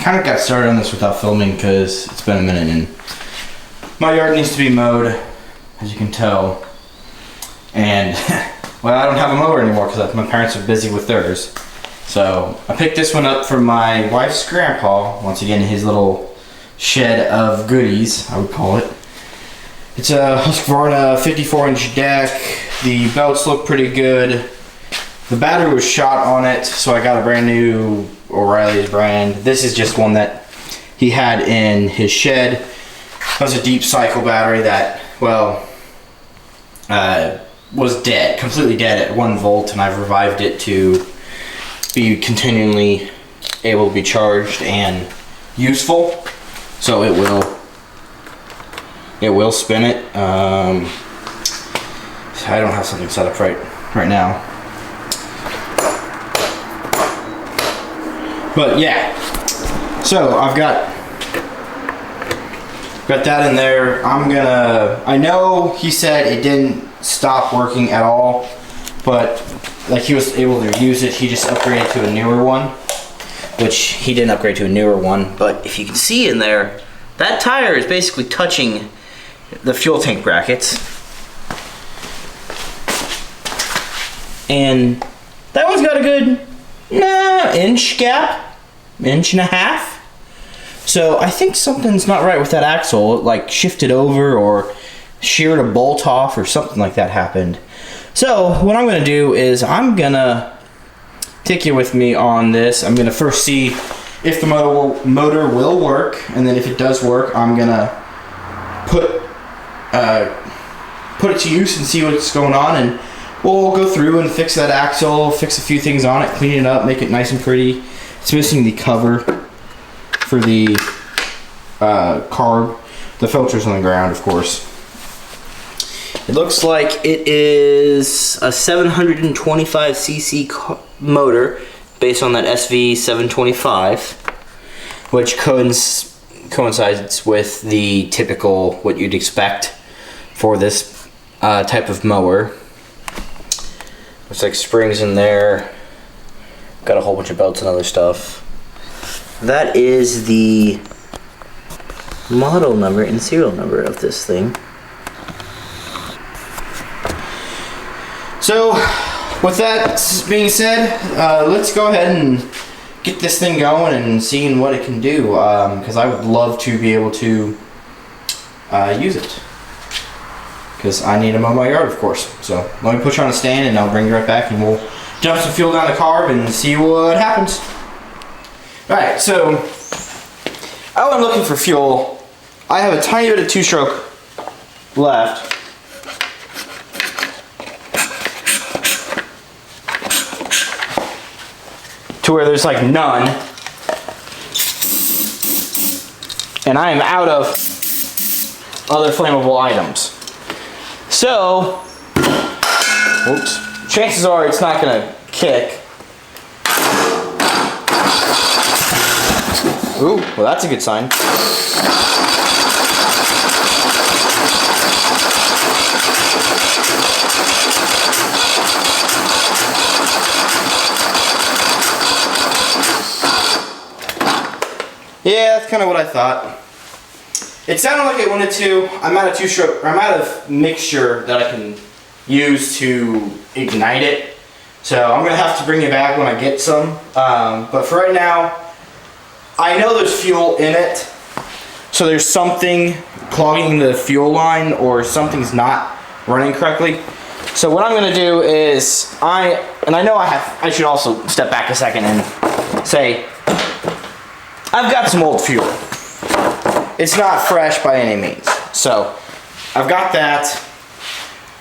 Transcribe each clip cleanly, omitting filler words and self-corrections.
kind of got started on this without filming because it's been a minute and my yard needs to be mowed, as you can tell. And well, I don't have a mower anymore because my parents are busy with theirs. So I picked this one up from my wife's grandpa. Once again, his little shed of goodies, I would call it. It's a Husqvarna 54-inch deck. The belts look pretty good. The battery was shot on it, so I got a brand new O'Reilly's brand. This is just one that he had in his shed. It was a deep cycle battery that, well, was dead, completely dead at 1 volt, and I've revived it to be continually able to be charged and useful. So it will spin it. I don't have something set up right now. But yeah, so I've got that in there. I know he said it didn't stop working at all, but like he was able to use it. He just upgraded to a newer one, which he didn't upgrade to a newer one. But if you can see in there, that tire is basically touching the fuel tank brackets. And that one's got a good inch gap, inch and a half. So I think something's not right with that axle. It like shifted over or sheared a bolt off or something like that happened. So what I'm gonna do is I'm gonna take you with me on this. I'm gonna first see if the motor will work, and then if it does work, I'm gonna put it to use and see what's going on, and we'll go through and fix that axle, fix a few things on it, clean it up, make it nice and pretty. It's missing the cover for the carb. The filter's on the ground, of course. It looks like it is a 725cc motor based on that SV725, which coincides with the typical what you'd expect for this type of mower. Looks like springs in there. Got a whole bunch of belts and other stuff. That is the model number and serial number of this thing. So, with that being said, let's go ahead and get this thing going and seeing what it can do, because I would love to be able to use it. Because I need to mow my yard, of course. So, let me put you on a stand and I'll bring you right back and we'll dump some fuel down the carb and see what happens. Alright, so I'm looking for fuel. I have a tiny bit of 2-stroke left. To where there's like none. And I am out of other flammable items. So, oops, chances are it's not gonna kick. Ooh, well that's a good sign. Yeah, that's kind of what I thought. It sounded like it wanted to. I'm out of 2-stroke. I'm out of mixture that I can use to ignite it. So I'm gonna have to bring it back when I get some. But for right now, I know there's fuel in it. So there's something clogging the fuel line or something's not running correctly. So what I'm gonna do is I should also step back a second and say, I've got some old fuel. It's not fresh by any means. So, I've got that.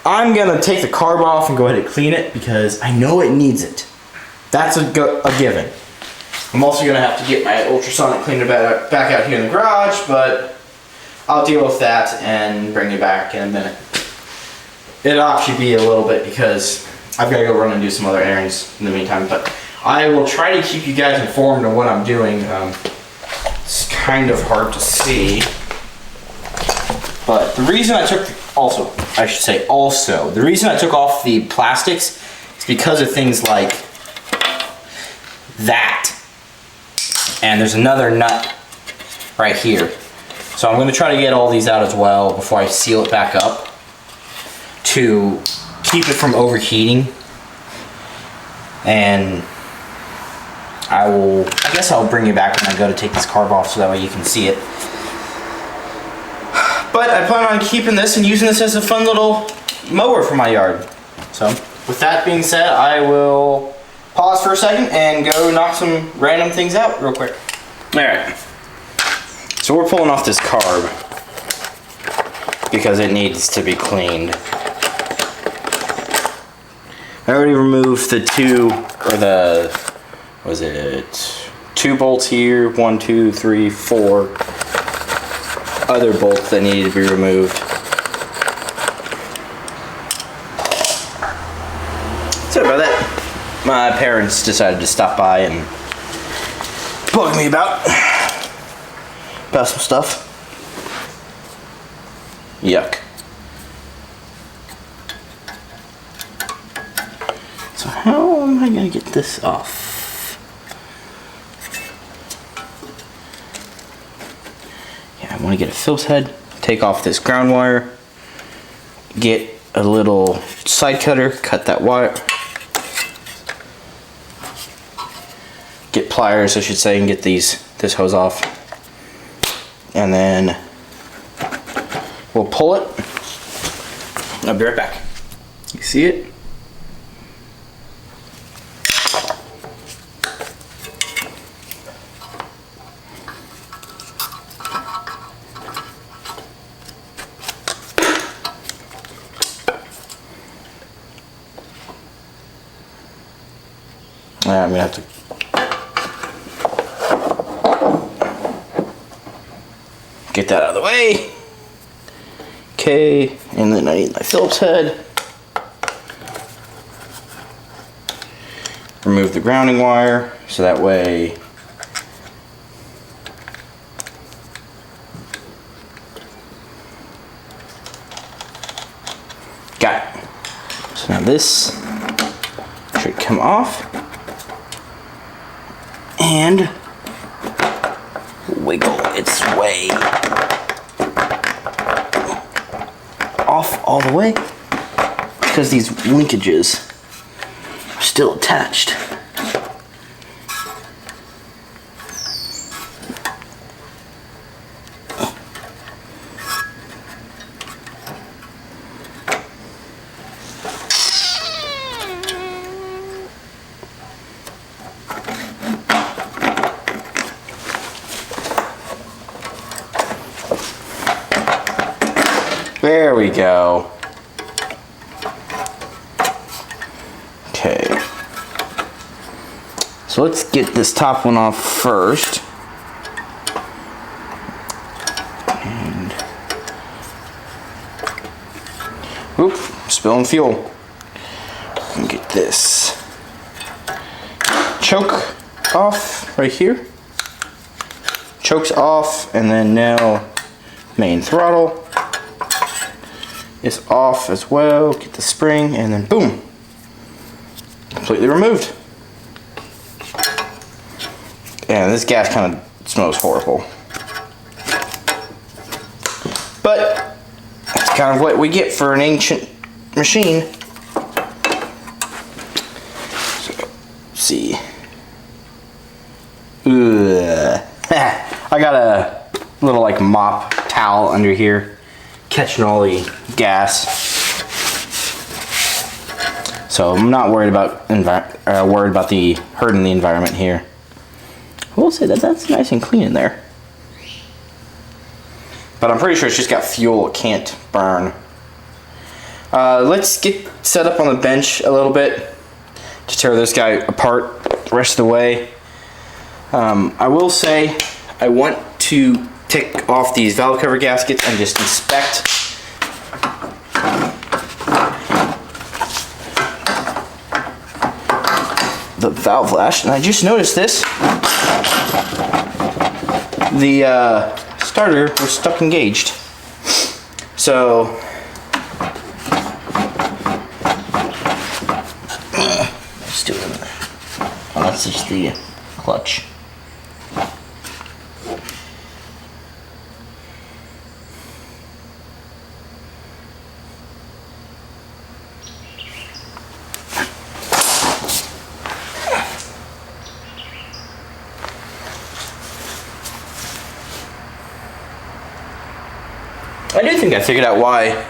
I'm gonna take the carb off and go ahead and clean it because I know it needs it. That's a given. I'm also gonna have to get my ultrasonic cleaner back out here in the garage, but I'll deal with that and bring it back in a minute. It'll actually be a little bit because I've gotta go run and do some other errands in the meantime, but I will try to keep you guys informed on what I'm doing. It's kind of hard to see, but the reason I took the reason I took off the plastics is because of things like that. And there's another nut right here. So I'm gonna try to get all these out as well before I seal it back up to keep it from overheating. And I guess I'll bring you back when I go to take this carb off so that way you can see it. But I plan on keeping this and using this as a fun little mower for my yard. So with that being said, I will pause for a second and go knock some random things out real quick. Alright. So we're pulling off this carb because it needs to be cleaned. I already removed the two bolts here, 1, 2, 3, 4 other bolts that needed to be removed. Sorry about that. My parents decided to stop by and bug me about some stuff. Yuck. So how am I gonna get this off? Yeah, I want to get a Phillips head, take off this ground wire, get a little side cutter, cut that wire, get pliers I should say, and get this hose off, and then we'll pull it. I'll be right back. You see it? I'm gonna have to get that out of the way. Okay, and then I need my Phillips head. Remove the grounding wire so that way got it. So now this should come off and wiggle its way off all the way because these linkages are still attached. There we go. Okay. So let's get this top one off first. And oop, spilling fuel. And get this choke off right here. Choke's off, and then now main throttle is off as well. Get the spring, and then boom, completely removed. And this gas kind of smells horrible, but that's kind of what we get for an ancient machine. So, let's see. Ugh. I got a little like mop towel under here catching all the gas, so I'm not worried about the hurting the environment here. I will say that that's nice and clean in there, but I'm pretty sure it's just got fuel it can't burn. Let's get set up on the bench a little bit to tear this guy apart the rest of the way. I will say I want to take off these valve cover gaskets and just inspect the valve lash. And I just noticed this. The starter was stuck engaged. So let's do it. Oh, that's just the clutch. I do think I figured out why,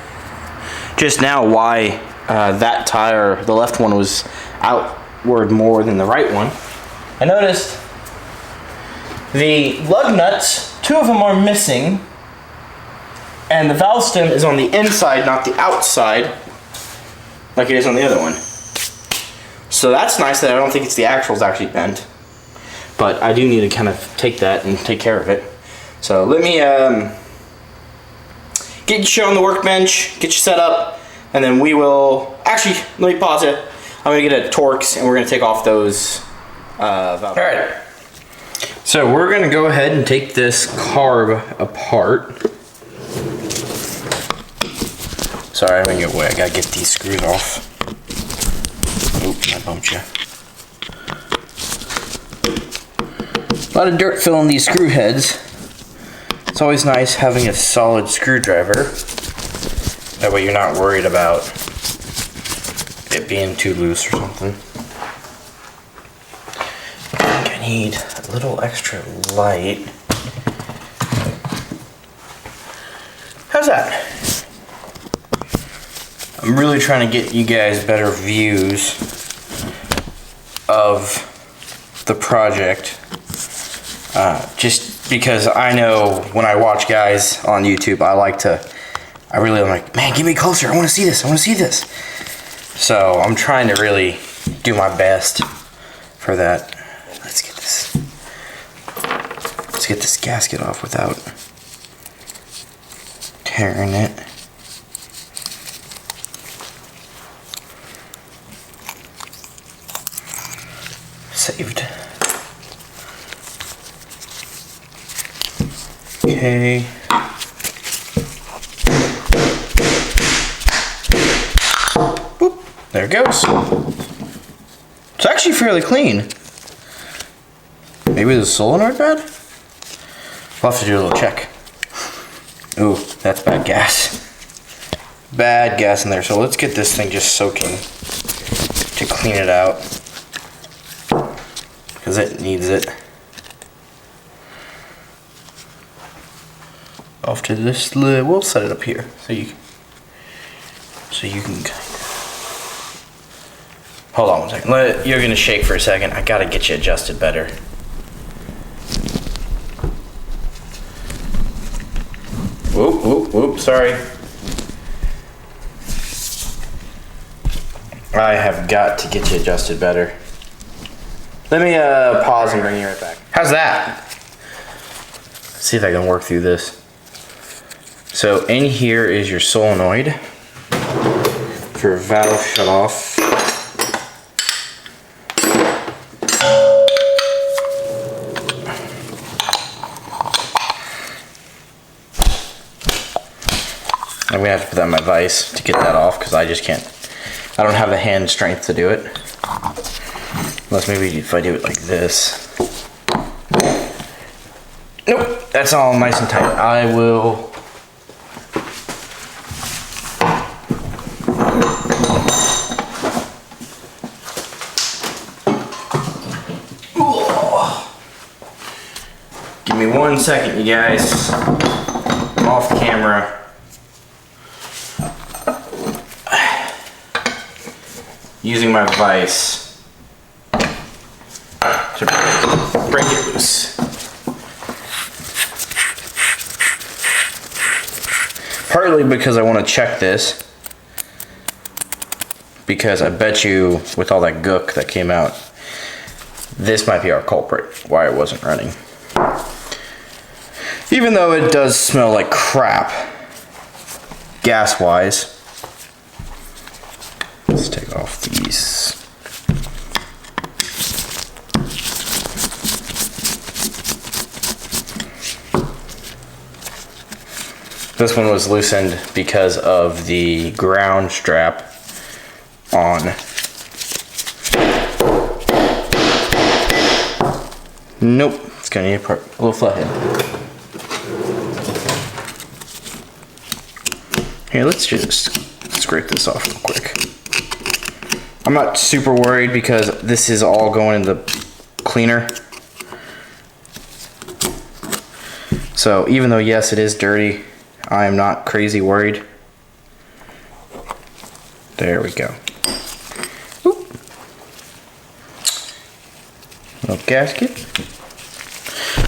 just now, why that tire, the left one, was outward more than the right one. I noticed the lug nuts, 2 of them are missing, and the valve stem is on the inside, not the outside, like it is on the other one. So that's nice that I don't think it's the axle's actually bent, but I do need to kind of take that and take care of it. So let me get you shown the workbench, get you set up, and then we will, actually, let me pause it. I'm gonna get a Torx and we're gonna take off those valves. All right. So we're gonna go ahead and take this carb apart. Sorry, I'm gonna get away. I gotta get these screws off. Oop, I bumped you. A lot of dirt filling these screw heads. It's always nice having a solid screwdriver. That way you're not worried about it being too loose or something. I think I need a little extra light. How's that? I'm really trying to get you guys better views of the project. Just because I know when I watch guys on YouTube, I'm like, man, get me closer. I want to see this. I want to see this. So I'm trying to really do my best for that. Let's get this gasket off without tearing it. Saved. Okay. Boop. There it goes. It's actually fairly clean. Maybe the solenoid bad? We'll have to do a little check. Ooh, that's bad gas. Bad gas in there. So let's get this thing just soaking to clean it out, because it needs it. Off to this, we'll set it up here so you can hold on one second. You're gonna shake for a second. I gotta get you adjusted better. Whoop, whoop, whoop, sorry. I have got to get you adjusted better. Let me pause and bring you right back. How's that? Let's see if I can work through this. So in here is your solenoid for your valve shut off. I'm gonna have to put that in my vise to get that off, because I just can't. I don't have the hand strength to do it. Unless maybe if I do it like this. Nope, that's all nice and tight. I will. Give me 1 second, you guys. I'm off camera. Using my vise to break it loose. Partly because I want to check this, because I bet you with all that gook that came out, this might be our culprit, why it wasn't running. Even though it does smell like crap, gas-wise. Let's take off these. This one was loosened because of the ground strap on. Nope, it's gonna need a little flathead. Here, let's just scrape this off real quick. I'm not super worried because this is all going in the cleaner. So even though yes, it is dirty, I am not crazy worried. There we go. Oop. Little gasket.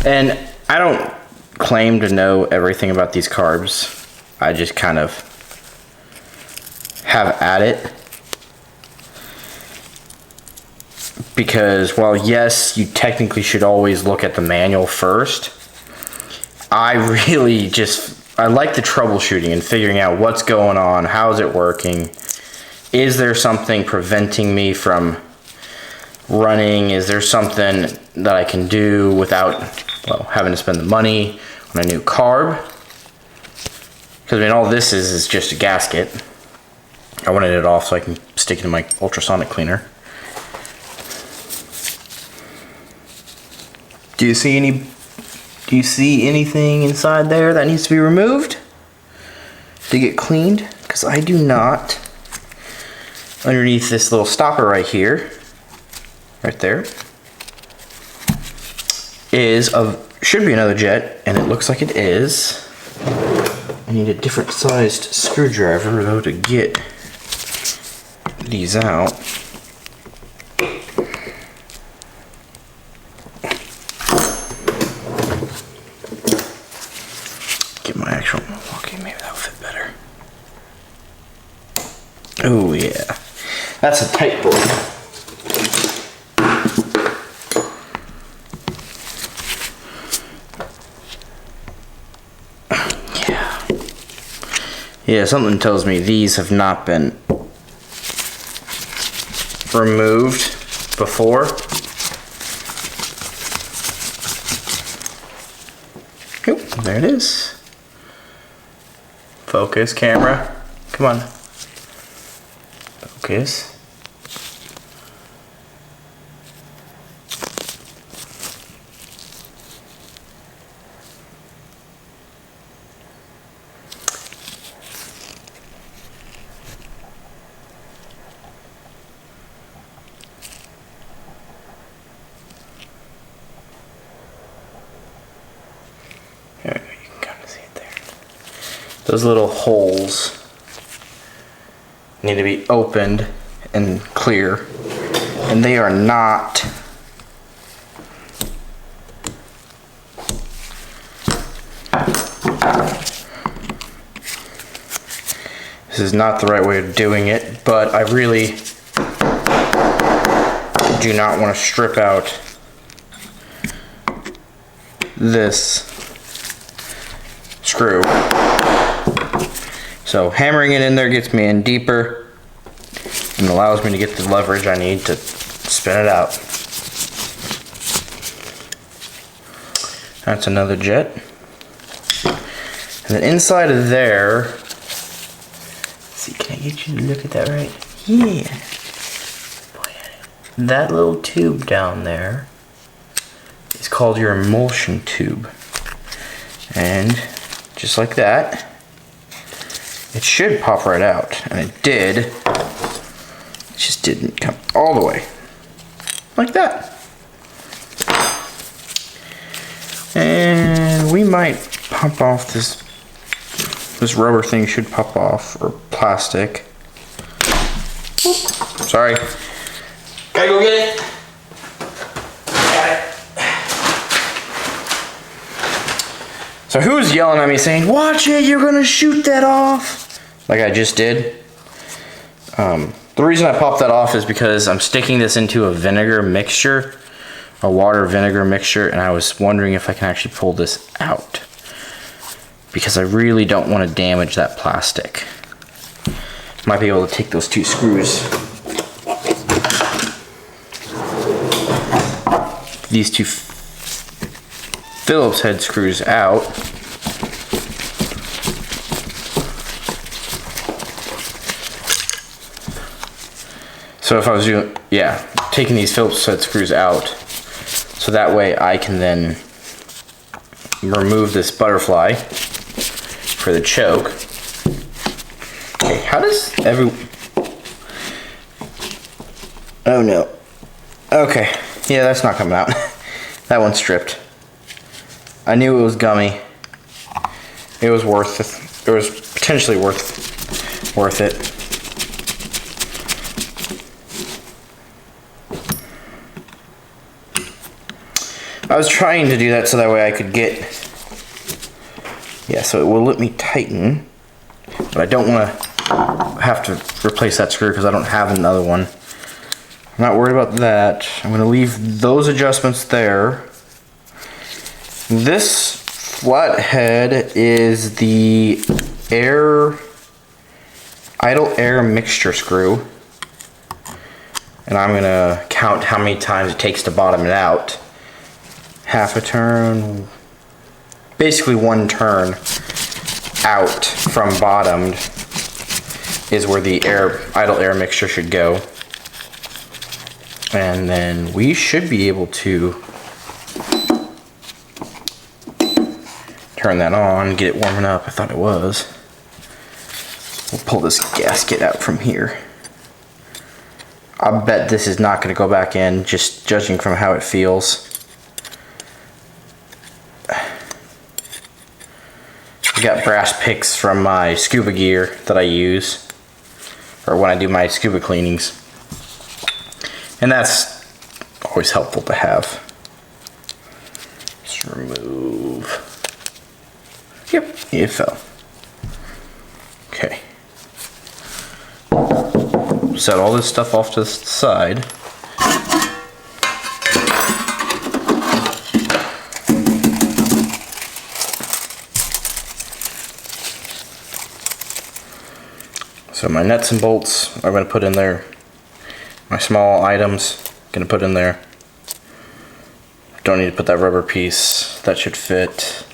And I don't claim to know everything about these carbs. I just kind of have at it. Because while yes, you technically should always look at the manual first, I like the troubleshooting and figuring out what's going on, how's it working, is there something preventing me from running, is there something that I can do without, well, having to spend the money on a new carb. Because I mean, all this is just a gasket. I wanted it off so I can stick it in my ultrasonic cleaner. Do you see anything inside there that needs to be removed to get cleaned? Because I do not. Underneath this little stopper right here, right there, should be another jet, and it looks like it is. I need a different sized screwdriver though to get these out. Get my actual, okay, maybe that'll fit better. Oh yeah, that's a tight board. Yeah, something tells me these have not been removed before. Oop, there it is. Focus, camera. Come on. Focus. There we go, you can kind of see it there. Those little holes need to be opened and clear, and they are not. This is not the right way of doing it, but I really do not want to strip out this screw. So hammering it in there gets me in deeper and allows me to get the leverage I need to spin it out. That's another jet. And then inside of there, let's see, can I get you to look at that right? Yeah. That little tube down there is called your emulsion tube. And just like that, it should pop right out. And it did. It just didn't come all the way. Like that. And we might pop off this rubber thing should pop off, or plastic. Oop, sorry. Gotta go get it. Got it. So who's yelling at me saying, watch it, you're gonna shoot that off? Like I just did. The reason I popped that off is because I'm sticking this into a vinegar mixture, a water vinegar mixture, and I was wondering if I can actually pull this out, because I really don't want to damage that plastic. Might be able to take those two screws, these two Phillips head screws out. So if I was doing, yeah, taking these Phillips head screws out, so that way I can then remove this butterfly for the choke. Okay, how does oh no. Okay, yeah, that's not coming out. That one's stripped. I knew it was gummy. It was worth it was potentially worth it. I was trying to do that so that way I could get, yeah, so it will let me tighten, but I don't want to have to replace that screw because I don't have another one. I'm not worried about that. I'm going to leave those adjustments there. This flathead is the idle air mixture screw, and I'm going to count how many times it takes to bottom it out. Half a turn, basically one turn out from bottomed is where the idle air mixture should go. And then we should be able to turn that on, get it warming up. I thought it was. We'll pull this gasket out from here. I bet this is not going to go back in, just judging from how it feels. I got brass picks from my scuba gear that I use, or when I do my scuba cleanings, and that's always helpful to have. Just remove. Yep, it fell. Okay. Set all this stuff off to the side. So my nuts and bolts I'm going to put in there. My small items I'm going to put in there. Don't need to put that rubber piece. That should fit.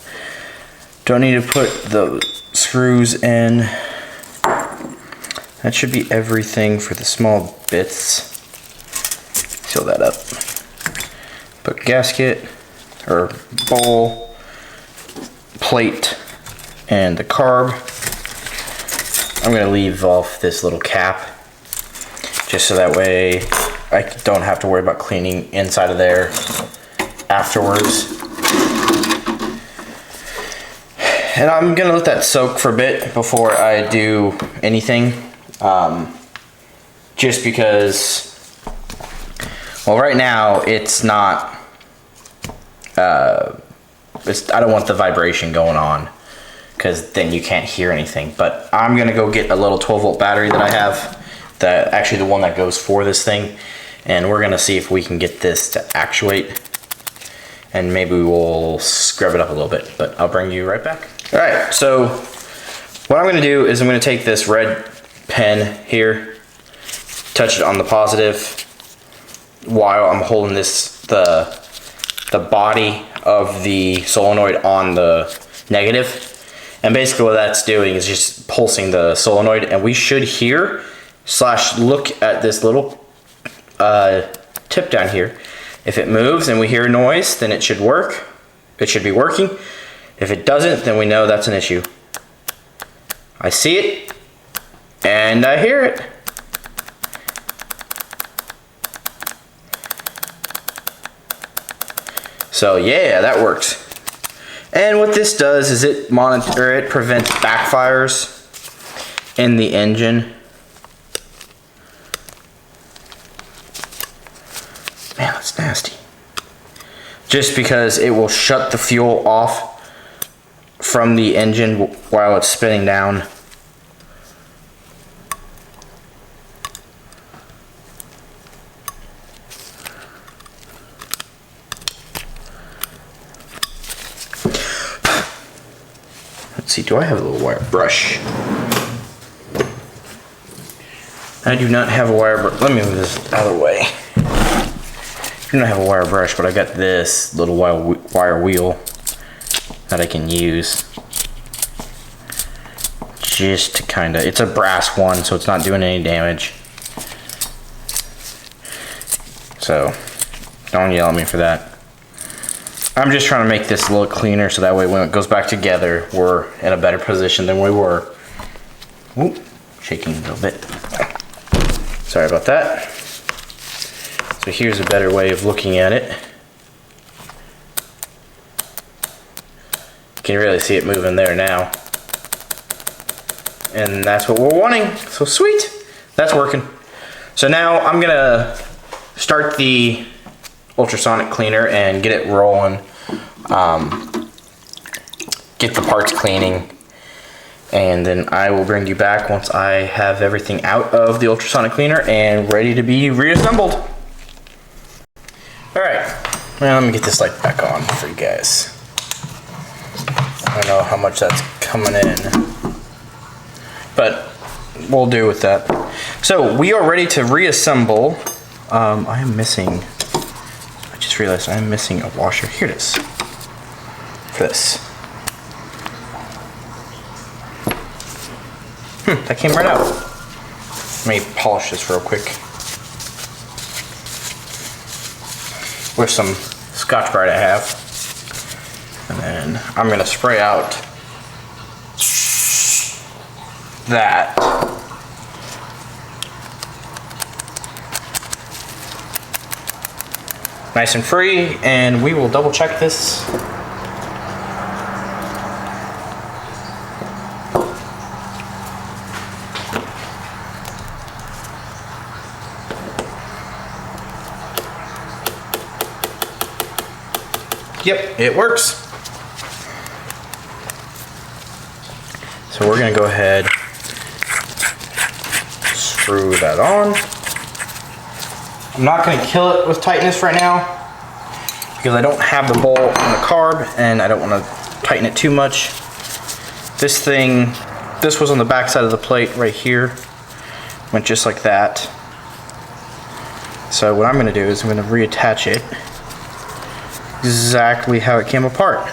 Don't need to put the screws in. That should be everything for the small bits. Seal that up. Put gasket or bowl, plate, and the carb. I'm going to leave off this little cap just so that way I don't have to worry about cleaning inside of there afterwards. And I'm going to let that soak for a bit before I do anything. Just because, well, right now it's not, I don't want the vibration going on, because then you can't hear anything. But I'm gonna go get a little 12-volt battery that I have, actually the one that goes for this thing, and we're gonna see if we can get this to actuate, and maybe we'll scrub it up a little bit, but I'll bring you right back. All right, so what I'm gonna do is I'm gonna take this red pen here, touch it on the positive while I'm holding the body of the solenoid on the negative. And basically what that's doing is just pulsing the solenoid, and we should hear / look at this little tip down here. If it moves and we hear noise, then it should work. It should be working. If it doesn't, then we know that's an issue. I see it and I hear it. So yeah, that works. And what this does is it prevents backfires in the engine. Man, that's nasty. Just because it will shut the fuel off from the engine while it's spinning down. Let's see, do I have a little wire brush? I do not have a wire brush. Let me move this out of the way. I do not have a wire brush, but I got this little wire wheel that I can use. Just to kind of, it's a brass one, so it's not doing any damage. So, don't yell at me for that. I'm just trying to make this a little cleaner so that way when it goes back together, we're in a better position than we were. Oop, shaking a little bit. Sorry about that. So here's a better way of looking at it. You can really see it moving there now. and that's what we're wanting. So sweet, that's working. So now I'm gonna start the ultrasonic cleaner and get it rolling. Get the parts cleaning, and then I will bring you back once I have everything out of the ultrasonic cleaner and ready to be reassembled. All right, now let me get this light back on for you guys. I don't know how much that's coming in, but we'll do with that. So we are ready to reassemble. I am missing, I just realized I'm missing a washer. Here it is, for this. That came right out. Let me polish this real quick with some Scotch-Brite I have. And then I'm gonna spray out that. Nice and free, and we will double check this. Yep, it works. So we're gonna go ahead, screw that on. I'm not gonna kill it with tightness right now because I don't have the bolt on the carb and I don't wanna tighten it too much. This was on the back side of the plate right here. Went just like that. So what I'm gonna do is I'm gonna reattach it exactly how it came apart.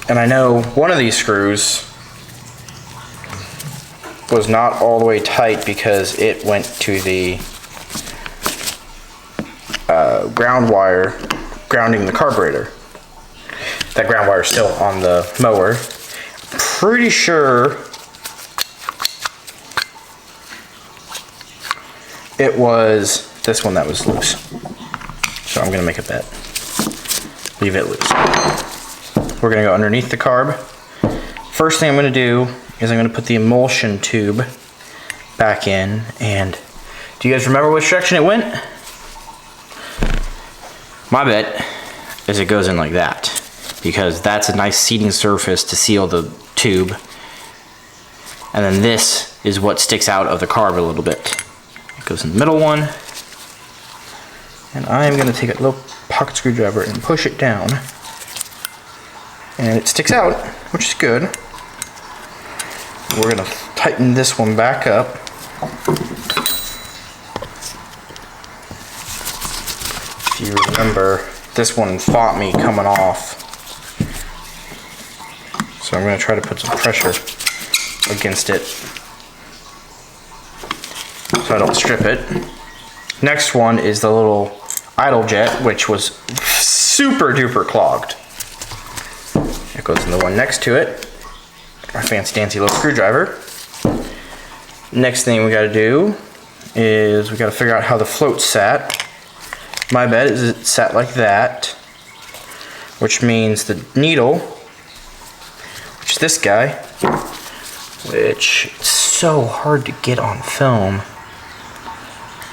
And I know one of these screws was not all the way tight because it went to the ground wire grounding the carburetor. That ground wire is still on the mower. Pretty sure it was this one that was loose. So I'm gonna make a bet. Leave it loose. We're gonna go underneath the carb. First thing I'm gonna do is I'm gonna put the emulsion tube back in. And do you guys remember which direction it went? My bet is it goes in like that, because that's a nice seating surface to seal the tube. And then this is what sticks out of the carb a little bit. It goes in the middle one. And I'm gonna take a little pocket screwdriver and push it down. And it sticks out, which is good. We're gonna tighten this one back up. If you remember, this one fought me coming off. So I'm gonna try to put some pressure against it so I don't strip it. Next one is the little idle jet, which was super duper clogged. It goes in the one next to it. Our fancy dancy little screwdriver. Next thing we gotta do is we gotta figure out how the float sat. My bet is it sat like that, which means the needle, which is this guy, which it's so hard to get on film,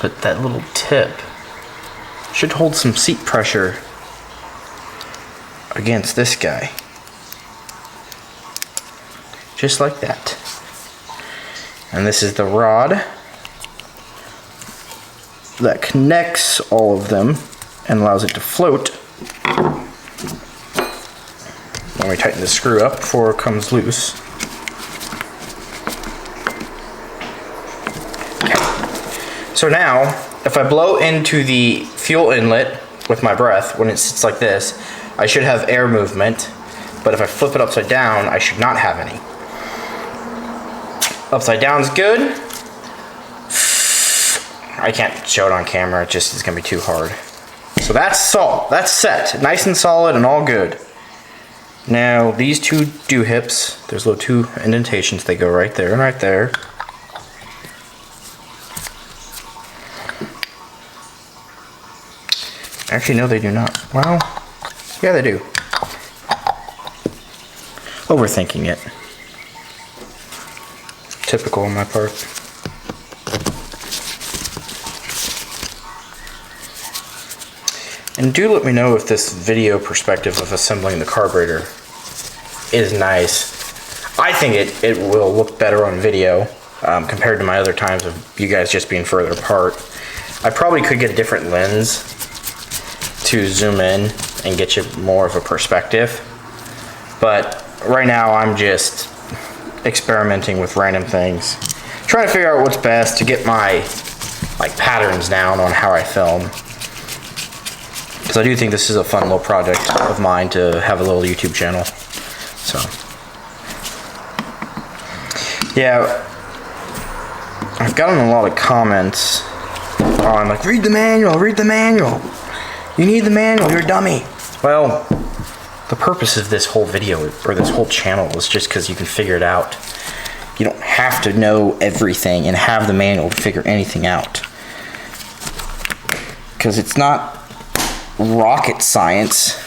but that little tip should hold some seat pressure against this guy. Just like that. And this is the rod that connects all of them and allows it to float. Let me tighten the screw up before it comes loose. Okay. So now, if I blow into the fuel inlet with my breath, when it sits like this, I should have air movement, but if I flip it upside down, I should not have any. Upside down is good. I can't show it on camera, it just is gonna be too hard. So that's set, nice and solid and all good. Now these two hips, there's little two indentations, they go right there and right there. Actually, no, they do not. Well, yeah, they do. Overthinking it. Typical on my part. And do let me know if this video perspective of assembling the carburetor is nice. I think it will look better on video compared to my other times of you guys just being further apart. I probably could get a different lens to zoom in and get you more of a perspective. But right now I'm just experimenting with random things. Trying to figure out what's best to get my patterns down on how I film. Because I do think this is a fun little project of mine to have a little YouTube channel. So, yeah, I've gotten a lot of comments on like, read the manual, read the manual. You need the manual, you're a dummy. Well, the purpose of this whole video, or this whole channel, is just because you can figure it out. You don't have to know everything and have the manual to figure anything out. Because it's not rocket science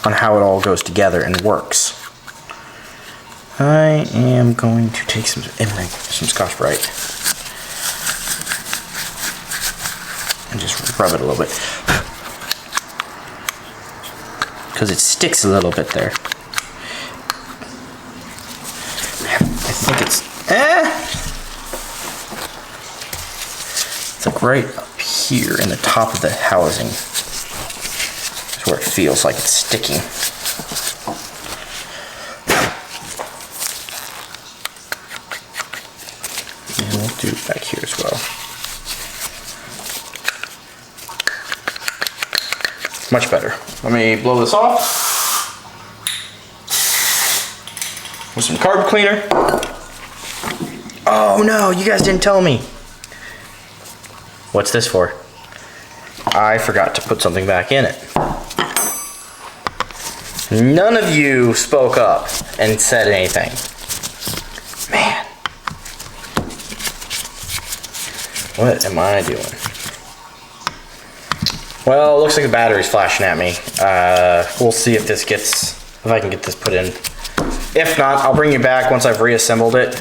on how it all goes together and works. I am going to take some Scotch-Brite and just rub it a little bit. Because it sticks a little bit there. I think it's like right up here in the top of the housing. That's where it feels like it's sticking. And we'll do it back here as well. Much better. Let me blow this off with some carb cleaner. Oh no, you guys didn't tell me. What's this for? I forgot to put something back in it. None of you spoke up and said anything. Man. What am I doing? Well, it looks like the battery's flashing at me. We'll see if I can get this put in. If not, I'll bring you back once I've reassembled it.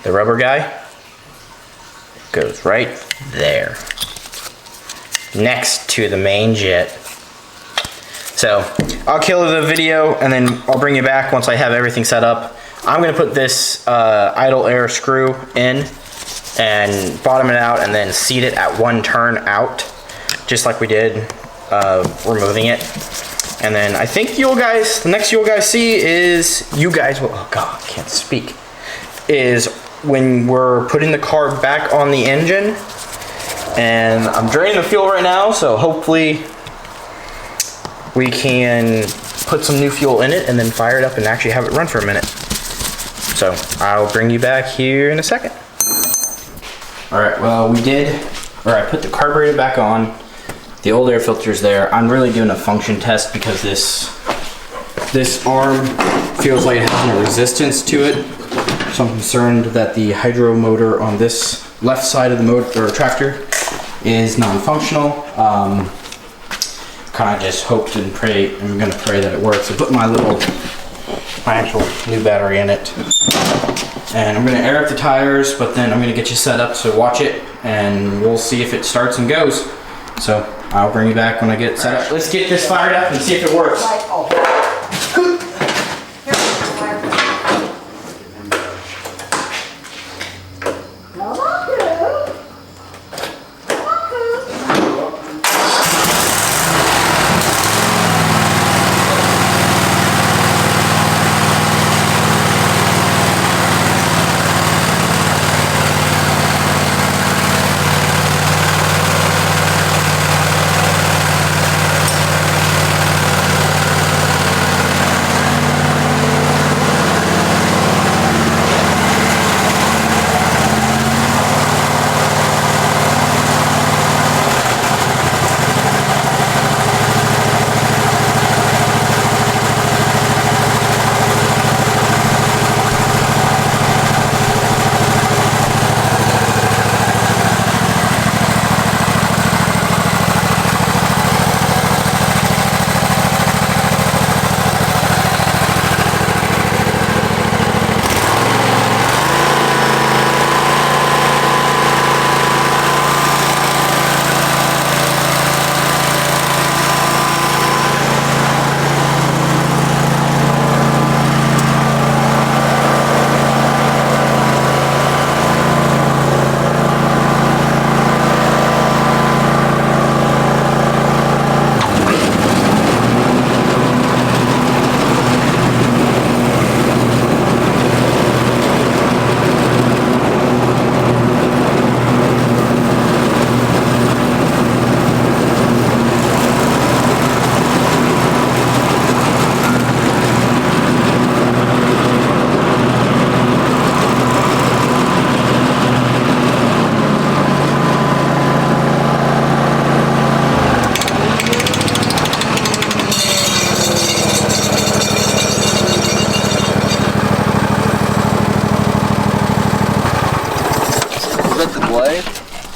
The rubber guy goes right there, next to the main jet. So, I'll kill the video and then I'll bring you back once I have everything set up. I'm gonna put this idle air screw in and bottom it out and then seat it at one turn out, just like we did removing it. And then I think the next you'll guys see is, oh God, I can't speak, is when we're putting the carb back on the engine. And I'm draining the fuel right now, so hopefully we can put some new fuel in it and then fire it up and actually have it run for a minute. So I'll bring you back here in a second. All right, well, I put the carburetor back on. The old air filter's there. I'm really doing a function test because this arm feels like it has no resistance to it. So I'm concerned that the hydro motor on this left side of the motor or tractor is non-functional. Kind of just hoped and pray. I'm gonna pray that it works. I put my actual new battery in it. And I'm gonna air up the tires, but then I'm gonna get you set up to watch it and we'll see if it starts and goes. So I'll bring you back when I get it set up. Let's get this fired up and see if it works.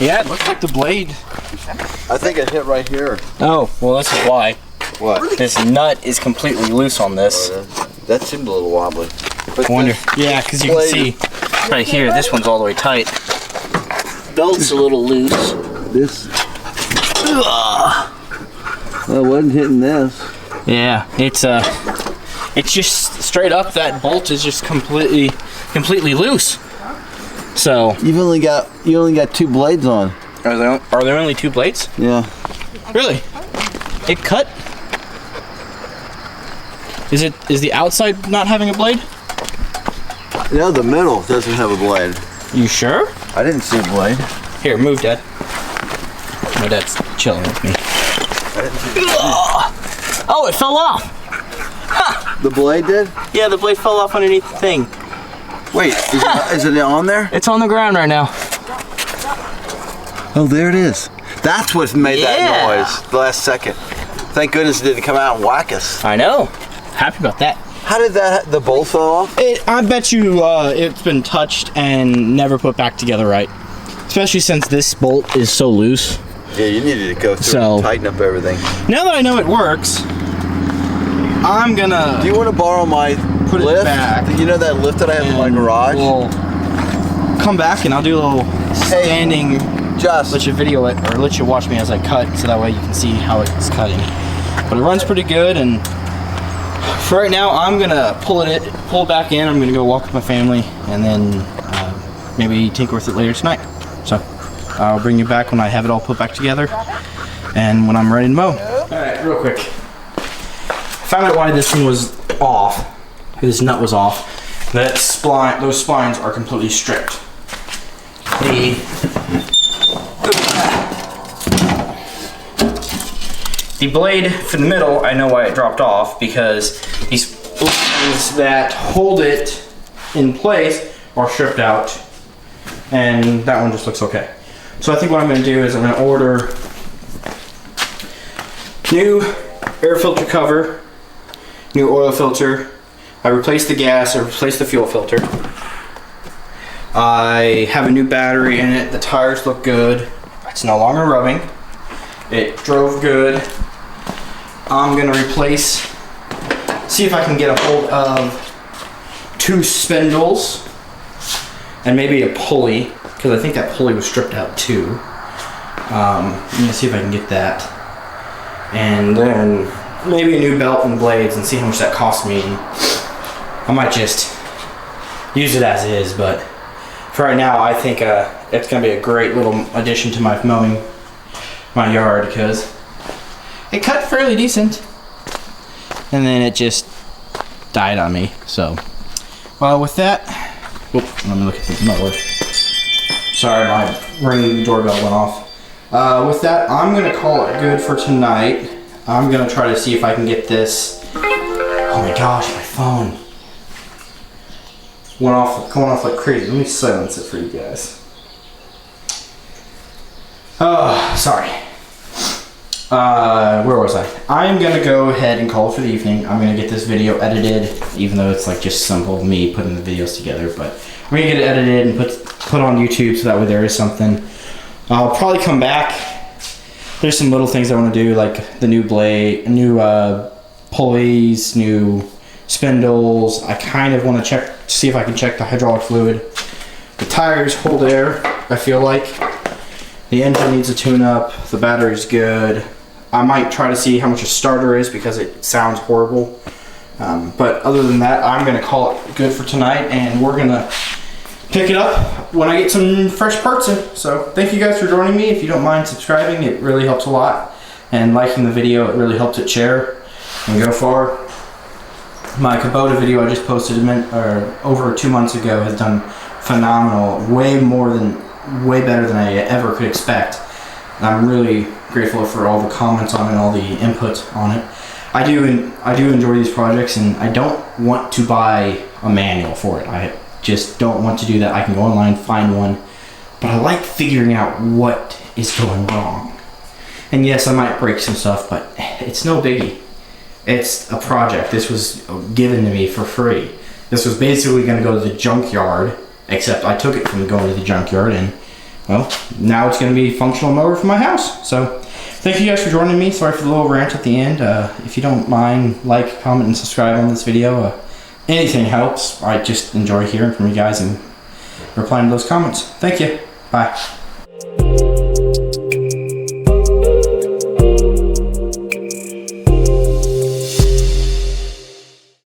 Yeah, it looks like the blade. I think it hit right here. Oh, well, this is why. What? This nut is completely loose on this. That seemed a little wobbly. But I wonder. Yeah, because you can see right here, this one's all the way tight. Belt's a little loose. This. Well, it wasn't hitting this. Yeah, it's just straight up. That bolt is just completely loose. So you only got 2 blades on. Are there only 2 blades? Yeah. Really? It cut? Is the outside not having a blade? No, the middle doesn't have a blade. You sure? I didn't see a blade. Here, move, Dad. My dad's chilling with me. Oh, it fell off. Huh. The blade did? Yeah, the blade fell off underneath the thing. Wait, is it on there? It's on the ground right now. Oh, there it is. That's what made that noise the last second. Thank goodness it didn't come out and whack us. I know. Happy about that. How did the bolt fall off? I bet you it's been touched and never put back together right. Especially since this bolt is so loose. Yeah, you needed to go through and tighten up everything. Now that I know it works, I'm gonna... Do you want to borrow my lift? It back. You know that lift that I have in my garage? We'll come back and I'll do a little standing... let you video it, or let you watch me as I cut, so that way you can see how it's cutting. But it runs pretty good, and for right now, I'm gonna pull it back in. I'm gonna go walk with my family, and then maybe tinker with it later tonight. So I'll bring you back when I have it all put back together, and when I'm ready to mow. All right, real quick. Found out why this thing was off. This nut was off. That spline, those splines are completely stripped. The blade for the middle, I know why it dropped off, because these things that hold it in place are stripped out, and that one just looks okay. So I think what I'm going to do is I'm going to order new air filter cover, new oil filter. I replaced the gas, I replaced the fuel filter. I have a new battery in it. The tires look good. It's no longer rubbing. It drove good. I'm gonna see if I can get a hold of 2 spindles and maybe a pulley, because I think that pulley was stripped out too. I'm gonna see if I can get that, and then maybe a new belt and blades, and see how much that costs me. I might just use it as is, but for right now, I think it's gonna be a great little addition to my mowing my yard, because it cut fairly decent, and then it just died on me. So, well, with that, let me look at the mower. Sorry, my ring doorbell went off. With that, I'm gonna call it good for tonight. I'm gonna try to see if I can get this. Oh my gosh, my phone going off like crazy. Let me silence it for you guys. Oh, sorry. Where was I? I'm gonna go ahead and call it for the evening. I'm gonna get this video edited, even though it's like just simple me putting the videos together, but I'm gonna get it edited and put on YouTube, so that way there is something. I'll probably come back. There's some little things I want to do, like the new blade, new pulleys, new spindles. I kind of want to see if I can check the hydraulic fluid. The tires hold air, I feel like. The engine needs a tune-up. The battery's good. I might try to see how much a starter is, because it sounds horrible. But other than that, I'm going to call it good for tonight, and we're going to pick it up when I get some fresh parts in. So thank you guys for joining me. If you don't mind subscribing, it really helps a lot. And liking the video, it really helps it share and go far. My Kubota video I just posted over 2 months ago has done phenomenal. Way better than I ever could expect. And I'm really grateful for all the comments on it, all the input on it. I do enjoy these projects, and I don't want to buy a manual for it. I just don't want to do that. I can go online, find one, but I like figuring out what is going wrong. And yes, I might break some stuff, but it's no biggie. It's a project. This was given to me for free. This was basically going to go to the junkyard, except I took it from going to the junkyard and well, now it's going to be a functional mower for my house. So thank you guys for joining me. Sorry for the little rant at the end. If you don't mind, like, comment, and subscribe on this video. Anything helps. I just enjoy hearing from you guys and replying to those comments. Thank you. Bye.